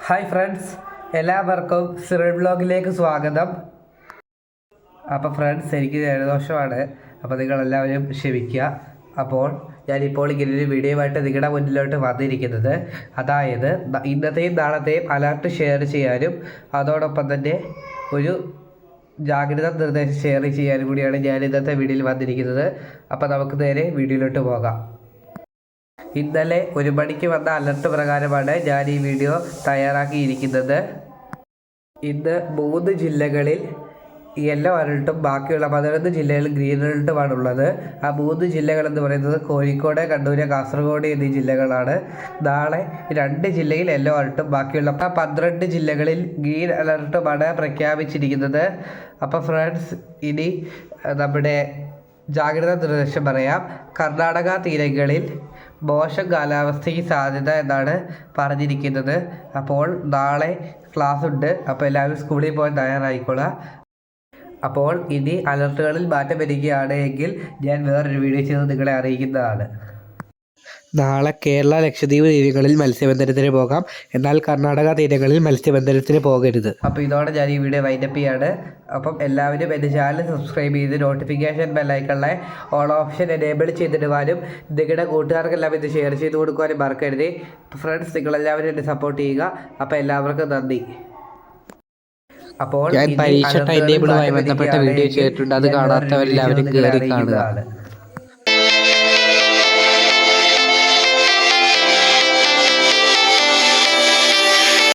Hi friends, എല്ലാവർക്കും Cyril വ്ലോഗിലേക്ക് സ്വാഗതം. അപ്പോൾ ഫ്രണ്ട്സ്, എനിക്ക് ജലദോഷമാണ്. അപ്പോൾ നിങ്ങളെല്ലാവരും ക്ഷമിക്കുക. അപ്പോൾ ഞാനിപ്പോൾ ഇങ്ങനൊരു വീഡിയോ ആയിട്ട് നിങ്ങളുടെ മുന്നിലോട്ട് വന്നിരിക്കുന്നത്, അതായത് ഇന്നത്തെയും നാളത്തെയും അലർട്ട് ഷെയർ ചെയ്യാനും അതോടൊപ്പം തന്നെ ഒരു ജാഗ്രതാ നിർദ്ദേശം ഷെയർ ചെയ്യാനും കൂടിയാണ് ഞാൻ ഇന്നത്തെ വീഡിയോയിൽ വന്നിരിക്കുന്നത്. അപ്പോൾ നമുക്ക് നേരെ വീഡിയോയിലോട്ട് പോകാം. ഇന്നലെ 1 മണിക്ക് വന്ന അലർട്ട് പ്രകാരമാണ് ഞാൻ ഈ വീഡിയോ തയ്യാറാക്കിയിരിക്കുന്നത്. ഇന്ന് 3 ജില്ലകളിൽ യെല്ലോ അലർട്ടും ബാക്കിയുള്ള 11 ജില്ലകളിൽ ഗ്രീൻ അലർട്ടുമാണുള്ളത്. ആ 3 ജില്ലകളെന്ന് പറയുന്നത് കോഴിക്കോട്, കണ്ണൂർ, കാസർഗോഡ് എന്നീ ജില്ലകളാണ്. നാളെ 2 ജില്ലയിൽ യെല്ലോ അലർട്ടും ബാക്കിയുള്ള 12 ജില്ലകളിൽ ഗ്രീൻ അലർട്ടുമാണ് പ്രഖ്യാപിച്ചിരിക്കുന്നത്. അപ്പോൾ ഫ്രണ്ട്സ്, ഇനി നമ്മുടെ ജാഗ്രതാ നിർദ്ദേശം പറയാം. കർണാടക തീരങ്ങളിൽ മോശം കാലാവസ്ഥയ്ക്ക് സാധ്യത എന്നാണ് പറഞ്ഞിരിക്കുന്നത്. അപ്പോൾ നാളെ ക്ലാസ് ഉണ്ട്. അപ്പോൾ എല്ലാവരും സ്കൂളിൽ പോകാൻ തയ്യാറായിക്കൊള്ളുക. അപ്പോൾ ഇനി അലർട്ടുകളിൽ മാറ്റം വരികയാണ് എങ്കിൽ ഞാൻ വേറൊരു വീഡിയോ ചെയ്ത് നിങ്ങളെ അറിയിക്കുന്നതാണ്. നാളെ കേരള, ലക്ഷദ്വീപ് തീരങ്ങളിൽ മത്സ്യബന്ധനത്തിന് പോകാം, എന്നാൽ കർണാടക തീരങ്ങളിൽ മത്സ്യബന്ധനത്തിന് പോകരുത്. അപ്പോൾ ഇതോടെ ഞാൻ ഈ വീഡിയോ വൈൻഡപ്പ് ചെയ്യാണ്. അപ്പം എല്ലാവരും എൻ്റെ ചാനൽ സബ്സ്ക്രൈബ് ചെയ്ത് നോട്ടിഫിക്കേഷൻ ബെല്ലൈക്കണിലെ ഓൾ ഓപ്ഷൻ എനേബിൾ ചെയ്തിടുവാനും നിങ്ങളുടെ കൂട്ടുകാർക്കെല്ലാം ഇത് ഷെയർ ചെയ്ത് കൊടുക്കുവാനും മറക്കരുത്. ഫ്രണ്ട്സ്, നിങ്ങളെല്ലാവരും എന്നെ സപ്പോർട്ട് ചെയ്യുക. അപ്പോൾ എല്ലാവർക്കും നന്ദി. അപ്പോൾ ഞാൻ പരീക്ഷ ടൈം ടേബിളുമായി ബന്ധപ്പെട്ട വീഡിയോ ചെയ്തിട്ടുണ്ട്. അത് കാണാത്തവരെല്ലാവരും കയറി കാണുക.